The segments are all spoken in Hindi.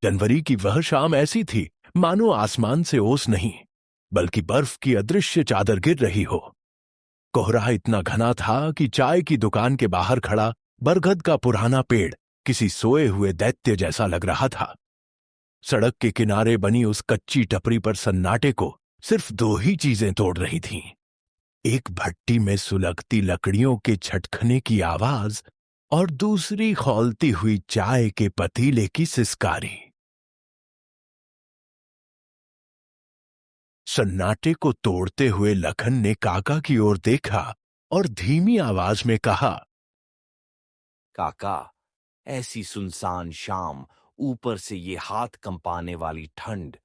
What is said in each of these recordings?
जनवरी की वह शाम ऐसी थी मानो आसमान से ओस नहीं बल्कि बर्फ की अदृश्य चादर गिर रही हो। कोहरा इतना घना था कि चाय की दुकान के बाहर खड़ा बरगद का पुराना पेड़ किसी सोए हुए दैत्य जैसा लग रहा था। सड़क के किनारे बनी उस कच्ची टपरी पर सन्नाटे को सिर्फ दो ही चीजें तोड़ रही थीं। एक भट्टी में सुलगती लकड़ियों के छटखने की आवाज और दूसरी खौलती हुई चाय के पतीले की सिसकारी। सन्नाटे को तोड़ते हुए लखन ने काका की ओर देखा और धीमी आवाज में कहा, काका, ऐसी सुनसान शाम, ऊपर से ये हाथ कंपाने वाली ठंड।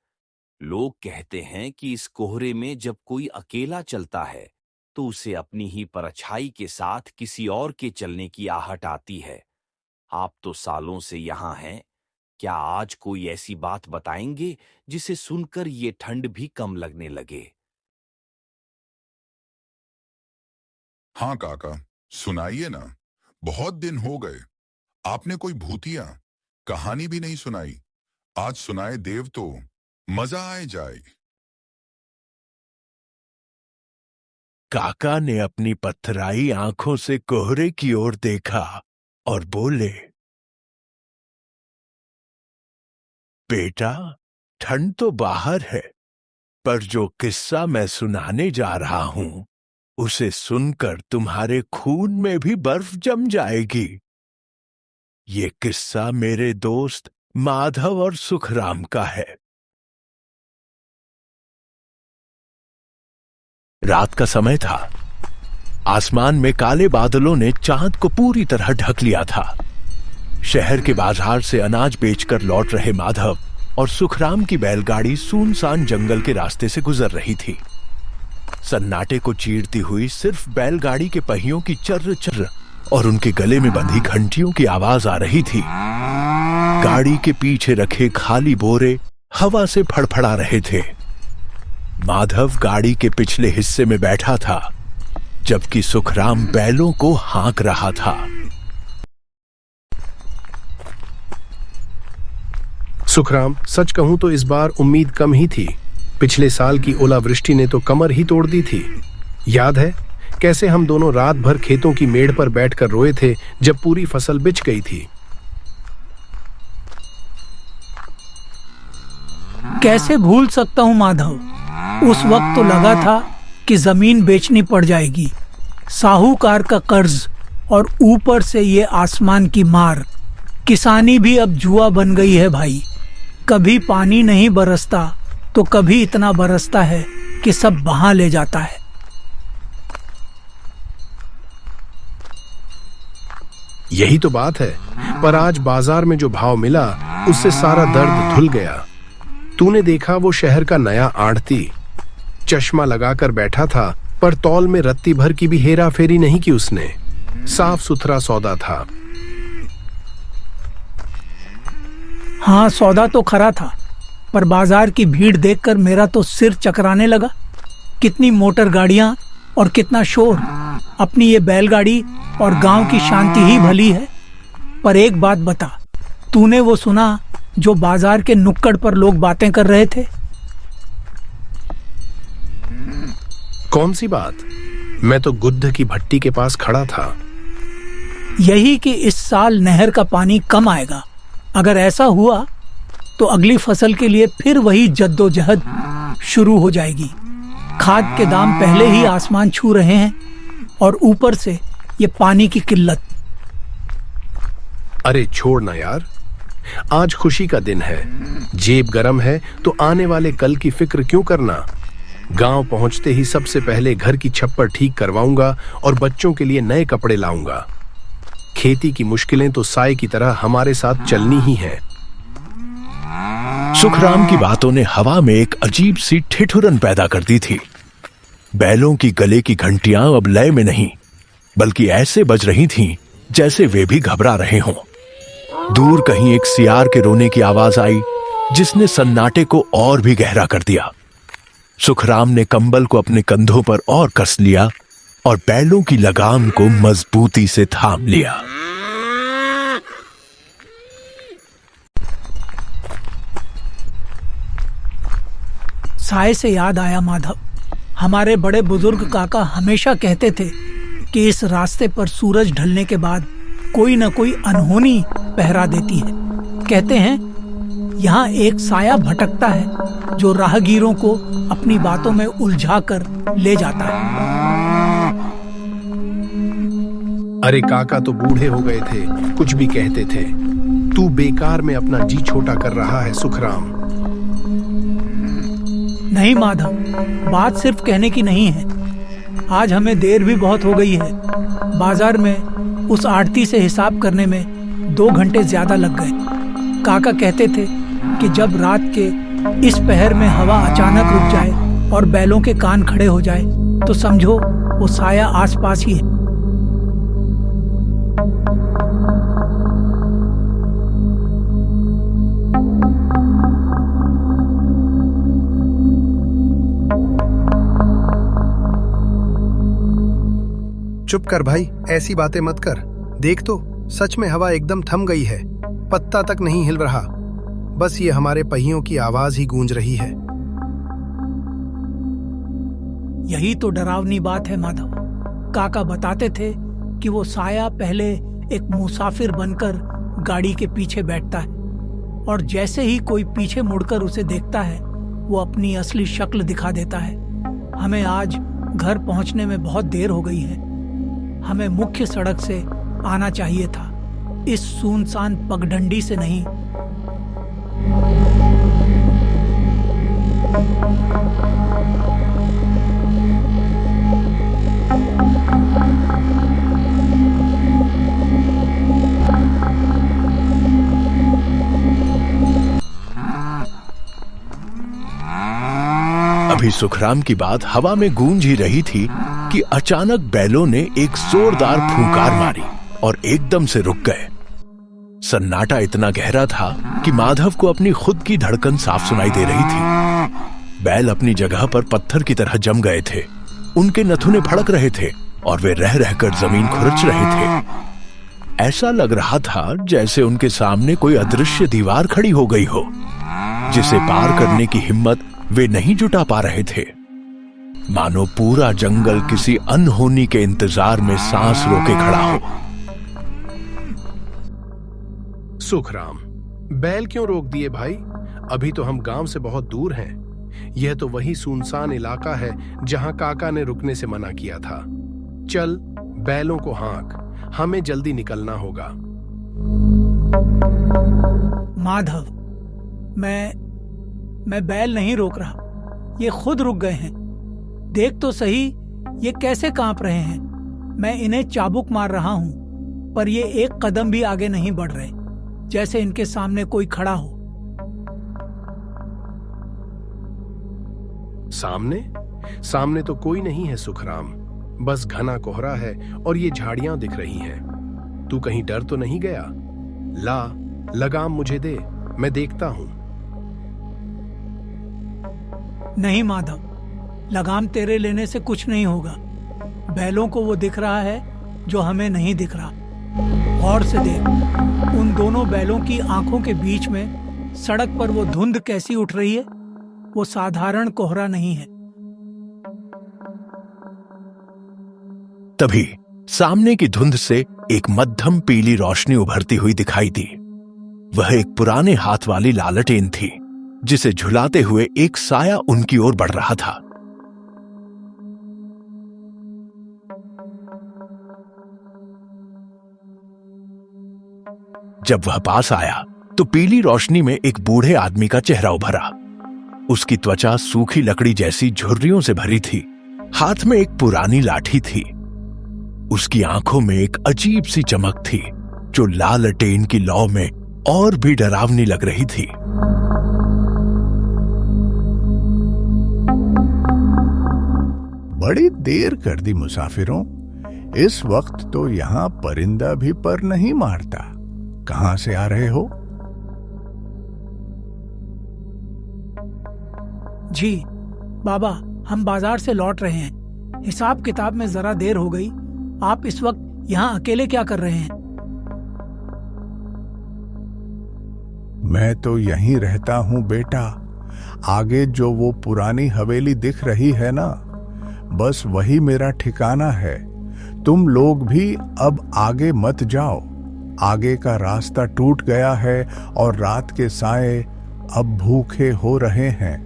लोग कहते हैं कि इस कोहरे में जब कोई अकेला चलता है तो उसे अपनी ही परछाई के साथ किसी और के चलने की आहट आती है। आप तो सालों से यहां हैं, क्या आज कोई ऐसी बात बताएंगे जिसे सुनकर ये ठंड भी कम लगने लगे? हाँ काका, सुनाइए ना। बहुत दिन हो गए, आपने कोई भूतिया कहानी भी नहीं सुनाई। आज सुनाए देव तो मजा आए जाए। काका ने अपनी पथराई आंखों से कोहरे की ओर देखा और बोले, बेटा, ठंड तो बाहर है, पर जो किस्सा मैं सुनाने जा रहा हूं उसे सुनकर तुम्हारे खून में भी बर्फ जम जाएगी। ये किस्सा मेरे दोस्त माधव और सुखराम का है। रात का समय था। आसमान में काले बादलों ने चांद को पूरी तरह ढक लिया था। शहर के बाजार से अनाज बेचकर लौट रहे माधव और सुखराम की बैलगाड़ी सुनसान जंगल के रास्ते से गुजर रही थी। सन्नाटे को चीरती हुई सिर्फ बैलगाड़ी के पहियों की चर्र चर्र और उनके गले में बंधी घंटियों की आवाज आ रही थी। गाड़ी के पीछे रखे खाली बोरे हवा से फड़फड़ा रहे थे। माधव गाड़ी के पिछले हिस्से में बैठा था, जबकि सुखराम बैलों को हाँक रहा था। सुखराम, सच कहूं तो इस बार उम्मीद कम ही थी। पिछले साल की ओलावृष्टि ने तो कमर ही तोड़ दी थी। याद है कैसे हम दोनों रात भर खेतों की मेड़ पर बैठकर रोए थे जब पूरी फसल बिछ गई थी। कैसे भूल सकता हूं माधव, उस वक्त तो लगा था कि जमीन बेचनी पड़ जाएगी। साहूकार का कर्ज और ऊपर से ये आसमान की मार। किसानी भी अब जुआ बन गई है भाई। कभी पानी नहीं बरसता तो कभी इतना बरसता है कि सब बहा ले जाता है। यही तो बात है, पर आज बाजार में जो भाव मिला उससे सारा दर्द धुल गया। तूने देखा वो शहर का नया आढ़ती चश्मा लगाकर बैठा था, पर तौल में रत्ती भर की भी हेरा फेरी नहीं की उसने। साफ सुथरा सौदा था। हाँ, सौदा तो खरा था, पर बाजार की भीड़ देखकर मेरा तो सिर चकराने लगा। कितनी मोटर गाड़ियां और कितना शोर। अपनी ये बैलगाड़ी और गांव की शांति ही भली है। पर एक बात बता, तूने वो सुना जो बाजार के नुक्कड़ पर लोग बातें कर रहे थे? कौन सी बात? मैं तो गुद्ध की भट्टी के पास खड़ा था। यही कि इस साल नहर का पानी कम आएगा। अगर ऐसा हुआ तो अगली फसल के लिए फिर वही जद्दोजहद शुरू हो जाएगी। खाद के दाम पहले ही आसमान छू रहे हैं और ऊपर से ये पानी की किल्लत। अरे छोड़ ना यार, आज खुशी का दिन है। जेब गरम है तो आने वाले कल की फिक्र क्यों करना। गांव पहुंचते ही सबसे पहले घर की छप्पर ठीक करवाऊंगा और बच्चों के लिए नए कपड़े लाऊंगा। खेती की मुश्किलें तो साए की तरह हमारे साथ चलनी ही है। सुखराम की बातों ने हवा में एक अजीब सी ठिठुरन पैदा कर दी थी। बैलों की गले की घंटियां अब लय में नहीं, बल्कि ऐसे बज रही थीं जैसे वे भी घबरा रहे हों। दूर कहीं एक सियार के रोने की आवाज आई, जिसने सन्नाटे को और भी गहरा कर दिया। सुखराम ने कंबल को अपने कंधों पर और कस लिया और बैलों की लगाम को मजबूती से थाम लिया। साए से याद आया माधव, हमारे बड़े बुजुर्ग काका हमेशा कहते थे कि इस रास्ते पर सूरज ढलने के बाद कोई न कोई अनहोनी पहरा देती है। कहते हैं यहाँ एक साया भटकता है जो राहगीरों को अपनी बातों में उलझा कर ले जाता है। अरे काका तो बूढ़े हो गए थे, कुछ भी कहते थे। तू बेकार में अपना जी छोटा कर रहा है सुखराम। नहीं माधव, बात सिर्फ कहने की नहीं है। आज हमें देर भी बहुत हो गई है। बाजार में उस आड़ती से हिसाब करने में 2 घंटे ज्यादा लग गए। काका कहते थे कि जब रात के इस पहर में हवा अचानक रुक जाए और बैलों के कान खड़े हो जाए तो समझो वो साया आसपास ही है। चुप कर भाई, ऐसी बातें मत कर। देख तो, सच में हवा एकदम थम गई है, पत्ता तक नहीं हिल रहा। बस ये हमारे पहियों की आवाज ही गूंज रही है। यही तो डरावनी बात है माधव। काका बताते थे कि वो साया पहले एक मुसाफिर बनकर गाड़ी के पीछे बैठता है और जैसे ही कोई पीछे मुड़कर उसे देखता है वो अपनी असली शक्ल दिखा देता है। हमें आज घर पहुंचने में बहुत देर हो गई है। हमें मुख्य सड़क से आना चाहिए था, इस सुनसान पगडंडी से नहीं। अभी सुखराम की बात हवा में गूंज ही रही थी कि अचानक बैलों ने एक जोरदार फूंकार मारी और एकदम से रुक गए। सन्नाटा इतना गहरा था कि माधव को अपनी खुद की धड़कन साफ सुनाई दे रही थी। बैल अपनी जगह पर पत्थर की तरह जम गए थे। उनके नथुने फड़क रहे थे और वे रह रहकर जमीन खुरच रहे थे। ऐसा लग रहा था जैसे उनके सामने कोई अदृश्य दीवार खड़ी हो गई हो, जिसे पार करने की हिम्मत वे नहीं जुटा पा रहे थे। मानो पूरा जंगल किसी अनहोनी के इंतजार में सांस रोके खड़ा हो। सुखराम, बैल क्यों रोक दिए भाई? अभी तो हम गांव से बहुत दूर हैं। यह तो वही सुनसान इलाका है जहां काका ने रुकने से मना किया था। चल, बैलों को हाँक, हमें जल्दी निकलना होगा। माधव, मैं बैल नहीं रोक रहा, ये खुद रुक गए हैं। देख तो सही ये कैसे कांप रहे हैं। मैं इन्हें चाबुक मार रहा हूं पर ये एक कदम भी आगे नहीं बढ़ रहे, जैसे इनके सामने कोई खड़ा हो। सामने तो कोई नहीं है सुखराम, बस घना कोहरा है और ये झाड़ियां दिख रही हैं। तू कहीं डर तो नहीं गया? लगाम मुझे दे, मैं देखता हूं। नहीं माधव, लगाम तेरे लेने से कुछ नहीं होगा। बैलों को वो दिख रहा है जो हमें नहीं दिख रहा। गौर से देख, उन दोनों बैलों की आंखों के बीच में सड़क पर वो धुंध कैसी उठ रही है। वो साधारण कोहरा नहीं है। तभी सामने की धुंध से एक मध्यम पीली रोशनी उभरती हुई दिखाई दी। वह एक पुराने हाथ वाली लालटेन थी जिसे झुलाते हुए एक साया उनकी ओर बढ़ रहा था। जब वह पास आया तो पीली रोशनी में एक बूढ़े आदमी का चेहरा उभरा। उसकी त्वचा सूखी लकड़ी जैसी झुर्रियों से भरी थी। हाथ में एक पुरानी लाठी थी। उसकी आंखों में एक अजीब सी चमक थी जो लालटेन की लौ में और भी डरावनी लग रही थी। बड़ी देर कर दी मुसाफिरों। इस वक्त तो यहाँ परिंदा भी पर नहीं मारता। कहां से आ रहे हो? जी बाबा, हम बाजार से लौट रहे हैं। हिसाब किताब में जरा देर हो गई। आप इस वक्त यहाँ अकेले क्या कर रहे हैं? मैं तो यहीं रहता हूँ बेटा, आगे जो वो पुरानी हवेली दिख रही है ना, बस वही मेरा ठिकाना है। तुम लोग भी अब आगे मत जाओ। आगे का रास्ता टूट गया है और रात के साए अब भूखे हो रहे हैं।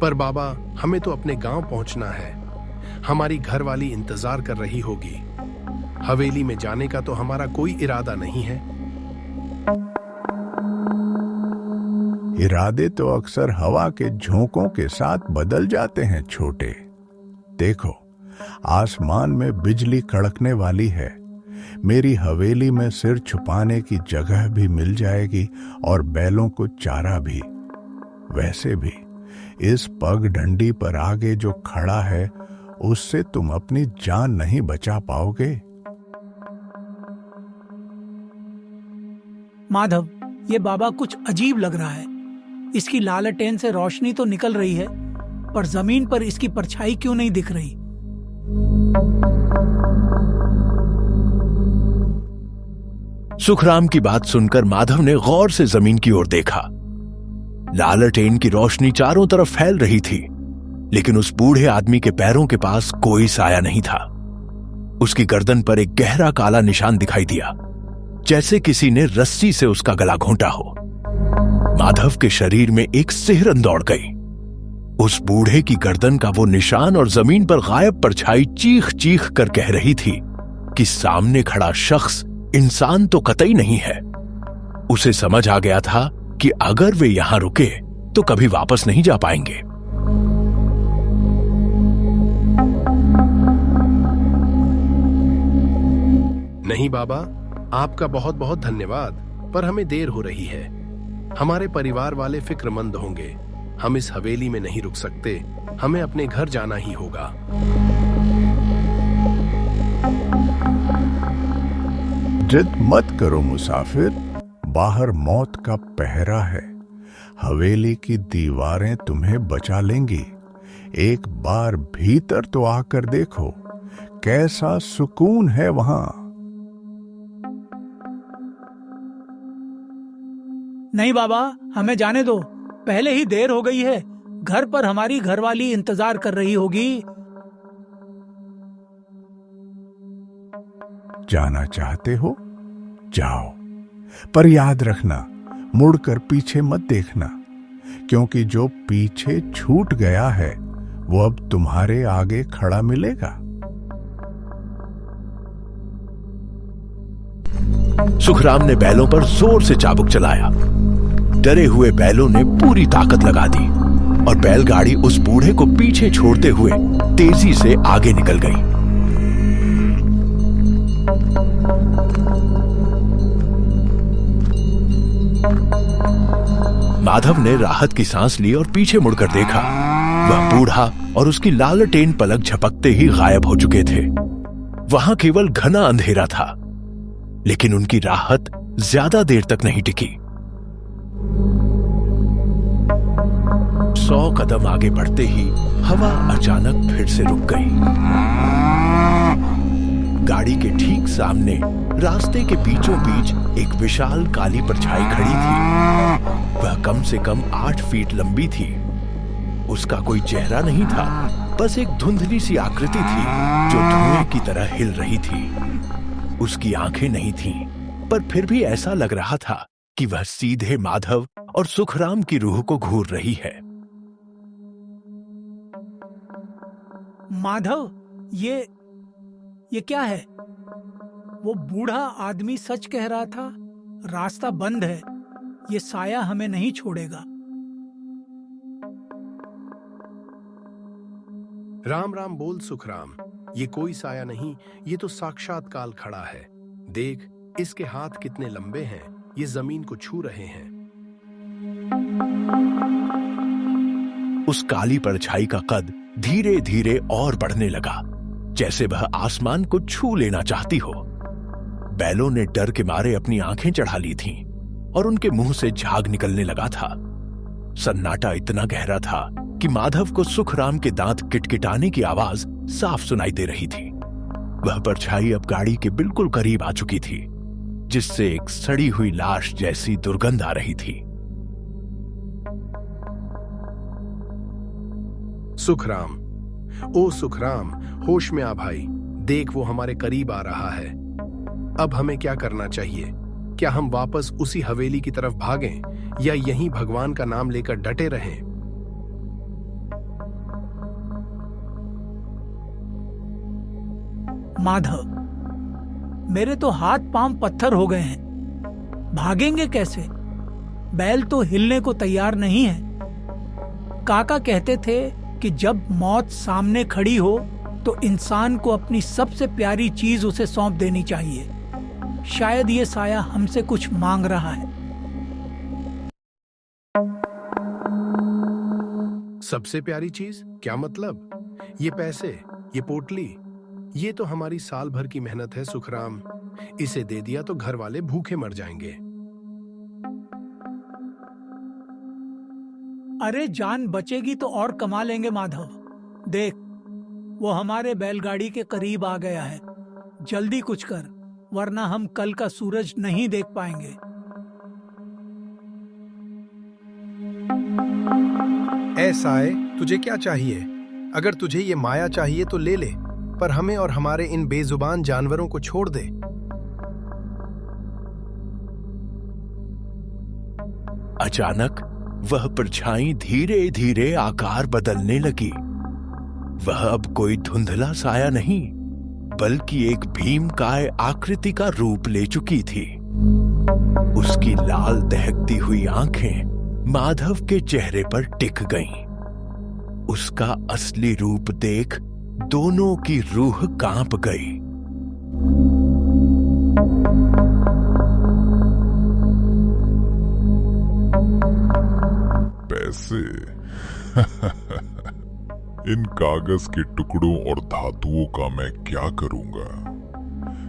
पर बाबा, हमें तो अपने गांव पहुंचना है। हमारी घरवाली इंतजार कर रही होगी। हवेली में जाने का तो हमारा कोई इरादा नहीं है। इरादे तो अक्सर हवा के झोंकों के साथ बदल जाते हैं छोटे। देखो, आसमान में बिजली कड़कने वाली है। मेरी हवेली में सिर छुपाने की जगह भी मिल जाएगी और बैलों को चारा भी। वैसे भी इस पगडंडी पर आगे जो खड़ा है, उससे तुम अपनी जान नहीं बचा पाओगे। माधव, ये बाबा कुछ अजीब लग रहा है। इसकी लालटेन से रोशनी तो निकल रही है, पर जमीन पर इसकी परछाई क्यों नहीं दिख रही? सुखराम की बात सुनकर माधव ने गौर से जमीन की ओर देखा। लालटेन की रोशनी चारों तरफ फैल रही थी, लेकिन उस बूढ़े आदमी के पैरों के पास कोई साया नहीं था। उसकी गर्दन पर एक गहरा काला निशान दिखाई दिया, जैसे किसी ने रस्सी से उसका गला घोंटा हो। माधव के शरीर में एक सिहरन दौड़ गई। उस बूढ़े की गर्दन का वो निशान और जमीन पर गायब परछाई चीख चीख कर कह रही थी कि सामने खड़ा शख्स इंसान तो कतई नहीं है। उसे समझ आ गया था कि अगर वे यहां रुके तो कभी वापस नहीं जा पाएंगे। नहीं बाबा, आपका बहुत बहुत धन्यवाद, पर हमें देर हो रही है। हमारे परिवार वाले फिक्रमंद होंगे। हम इस हवेली में नहीं रुक सकते। हमें अपने घर जाना ही होगा। जिद मत करो मुसाफिर, बाहर मौत का पहरा है। हवेली की दीवारें तुम्हें बचा लेंगी। एक बार भीतर तो आकर देखो, कैसा सुकून है वहां। नहीं बाबा, हमें जाने दो। पहले ही देर हो गई है। घर पर हमारी घरवाली इंतजार कर रही होगी। जाना चाहते हो? जाओ, पर याद रखना, मुड़कर पीछे मत देखना, क्योंकि जो पीछे छूट गया है वो अब तुम्हारे आगे खड़ा मिलेगा। सुखराम ने बैलों पर जोर से चाबुक चलाया। डरे हुए बैलों ने पूरी ताकत लगा दी और बैलगाड़ी उस बूढ़े को पीछे छोड़ते हुए तेजी से आगे निकल गई। माधव ने राहत की सांस ली और पीछे मुड़कर देखा। वह बूढ़ा और उसकी लालटेन पलक झपकते ही गायब हो चुके थे। वहां केवल घना अंधेरा था, लेकिन उनकी राहत ज्यादा देर तक नहीं टिकी। 100 कदम आगे बढ़ते ही हवा अचानक फिर से रुक गई। गाड़ी के ठीक सामने रास्ते के बीचों बीच एक विशाल काली परछाई खड़ी थी। वह कम से कम 8 फीट लंबी थी। उसका कोई चेहरा नहीं था, बस एक धुंधली सी आकृति थी जो धुएं की तरह हिल रही थी। उसकी आंखें नहीं थीं, पर फिर भी ऐसा लग रहा था कि वह सीधे माधव और सुखराम की रूह को घूर रही है। माधव, ये क्या है? वो बूढ़ा आदमी सच कह रहा था। रास्ता बंद है। ये साया हमें नहीं छोड़ेगा। राम राम बोल सुखराम। ये कोई साया नहीं, ये तो साक्षात काल खड़ा है। देख, इसके हाथ कितने लंबे हैं, ये जमीन को छू रहे हैं। उस काली परछाई का कद धीरे धीरे और बढ़ने लगा, जैसे वह आसमान को छू लेना चाहती हो। बैलों ने डर के मारे अपनी आंखें चढ़ा ली थीं और उनके मुंह से झाग निकलने लगा था। सन्नाटा इतना गहरा था कि माधव को सुखराम के दांत किटकिटाने की आवाज साफ सुनाई दे रही थी। वह परछाई अब गाड़ी के बिल्कुल करीब आ चुकी थी। जिससे एक सड़ी हुई लाश जैसी दुर्गंध आ रही थी। सुखराम, ओ सुखराम, होश में आ भाई, देख वो हमारे करीब आ रहा है। अब हमें क्या करना चाहिए? क्या हम वापस उसी हवेली की तरफ भागें या यहीं भगवान का नाम लेकर डटे रहें? माधव, मेरे तो हाथ पांव पत्थर हो गए हैं। भागेंगे कैसे? बैल तो हिलने को तैयार नहीं है। काका कहते थे कि जब मौत सामने खड़ी हो तो इंसान को अपनी सबसे प्यारी चीज उसे सौंप देनी चाहिए। शायद ये साया हमसे कुछ मांग रहा है। सबसे प्यारी चीज? क्या मतलब? ये पैसे, ये पोटली, ये तो हमारी साल भर की मेहनत है सुखराम। इसे दे दिया तो घर वाले भूखे मर जाएंगे। अरे जान बचेगी तो और कमा लेंगे माधव। देख, वो हमारे बैलगाड़ी के करीब आ गया है। जल्दी कुछ कर, वरना हम कल का सूरज नहीं देख पाएंगे। ऐसा है, तुझे क्या चाहिए? अगर तुझे ये माया चाहिए तो ले ले, पर हमें और हमारे इन बेजुबान जानवरों को छोड़ दे। अचानक वह परछाई धीरे धीरे आकार बदलने लगी। वह अब कोई धुंधला साया नहीं, बल्कि एक भीमकाय आकृति का रूप ले चुकी थी। उसकी लाल दहकती हुई आंखें माधव के चेहरे पर टिक गईं। उसका असली रूप देख दोनों की रूह कांप गई। पैसे इन कागज के टुकड़ों और धातुओं का मैं क्या करूंगा?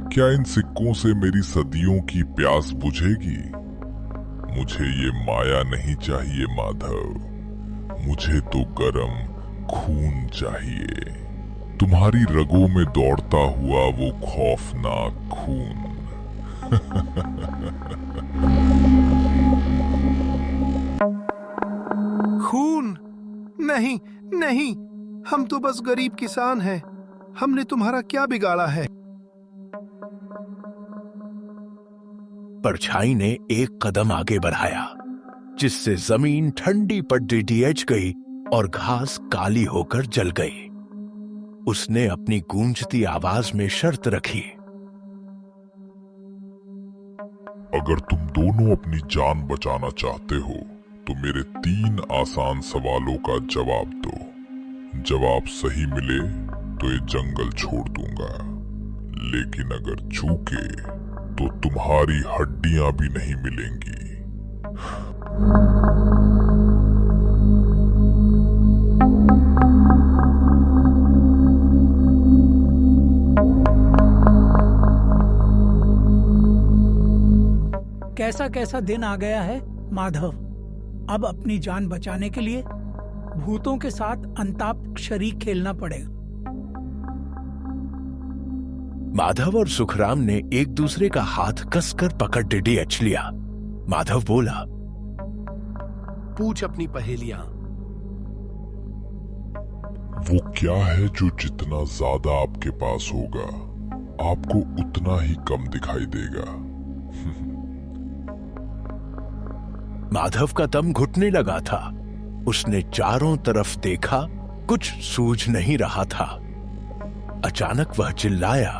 क्या इन सिक्कों से मेरी सदियों की प्यास बुझेगी? मुझे ये माया नहीं चाहिए माधव, मुझे तो गरम खून चाहिए। तुम्हारी रगों में दौड़ता हुआ वो खौफनाक खून। खून? नहीं नहीं, हम तो बस गरीब किसान हैं। हमने तुम्हारा क्या बिगाड़ा है? परछाई ने एक कदम आगे बढ़ाया, जिससे जमीन ठंडी पर डिटिएच गई और घास काली होकर जल गई। उसने अपनी गूंजती आवाज में शर्त रखी। अगर तुम दोनों अपनी जान बचाना चाहते हो तो मेरे 3 आसान सवालों का जवाब दो। जवाब सही मिले तो ये जंगल छोड़ दूंगा, लेकिन अगर चूके तो तुम्हारी हड्डियां भी नहीं मिलेंगी। कैसा कैसा दिन आ गया है माधव। अब अपनी जान बचाने के लिए भूतों के साथ अंताक्षरी खेलना पड़ेगा। माधव और सुखराम ने एक दूसरे का हाथ कसकर पकड़ डिटिएच लिया। माधव बोला, पूछ अपनी पहेलियां। वो क्या है जो जितना ज्यादा आपके पास होगा आपको उतना ही कम दिखाई देगा? माधव का दम घुटने लगा था। उसने चारों तरफ देखा, कुछ सूझ नहीं रहा था। अचानक वह चिल्लाया,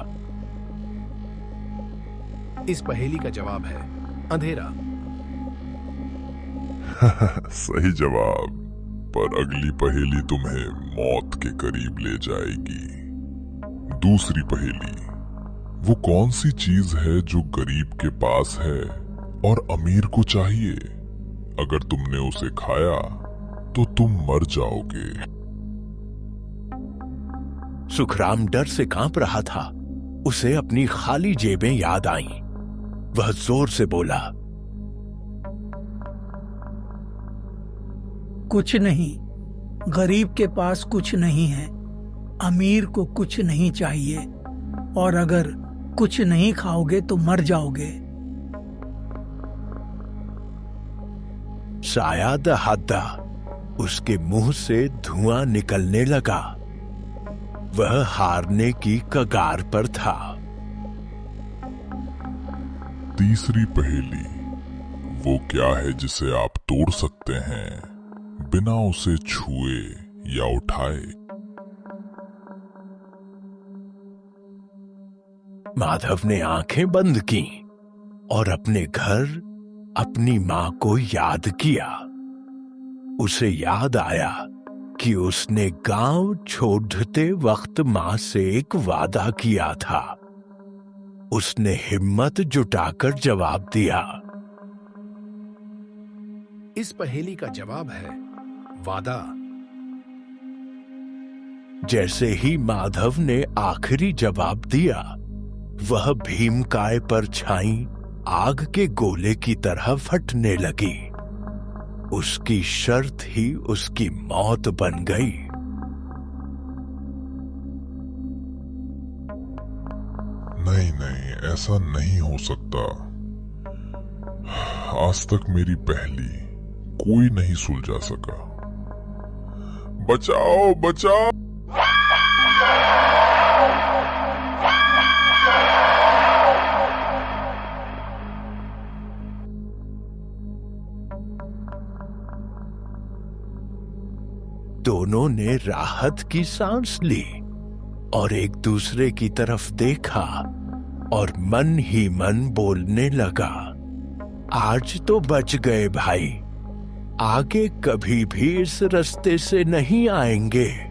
इस पहेली का जवाब है अंधेरा। सही जवाब, पर अगली पहेली तुम्हें मौत के करीब ले जाएगी। दूसरी पहेली, वो कौन सी चीज है जो गरीब के पास है और अमीर को चाहिए? अगर तुमने उसे खाया तो तुम मर जाओगे। सुखराम डर से कांप रहा था। उसे अपनी खाली जेबें याद आईं। वह जोर से बोला, कुछ नहीं, गरीब के पास कुछ नहीं है, अमीर को कुछ नहीं चाहिए, और अगर कुछ नहीं खाओगे तो मर जाओगे। साया दहादा उसके मुंह से धुआं निकलने लगा। वह हारने की कगार पर था। तीसरी पहेली, वो क्या है जिसे आप तोड़ सकते हैं बिना उसे छुए या उठाए? माधव ने आंखें बंद की और अपने घर, अपनी मां को याद किया। उसे याद आया कि उसने गांव छोड़ते वक्त मां से एक वादा किया था। उसने हिम्मत जुटाकर जवाब दिया। इस पहेली का जवाब है वादा। जैसे ही माधव ने आखिरी जवाब दिया, वह भीमकाय पर छाई आग के गोले की तरह फटने लगी। उसकी शर्त ही उसकी मौत बन गई। नहीं नहीं, ऐसा नहीं हो सकता। आज तक मेरी पहेली कोई नहीं सुलझा सका। बचाओ बचाओ। दोनों ने राहत की सांस ली और एक दूसरे की तरफ देखा और मन ही मन बोलने लगा, आज तो बच गए भाई, आगे कभी भी इस रास्ते से नहीं आएंगे।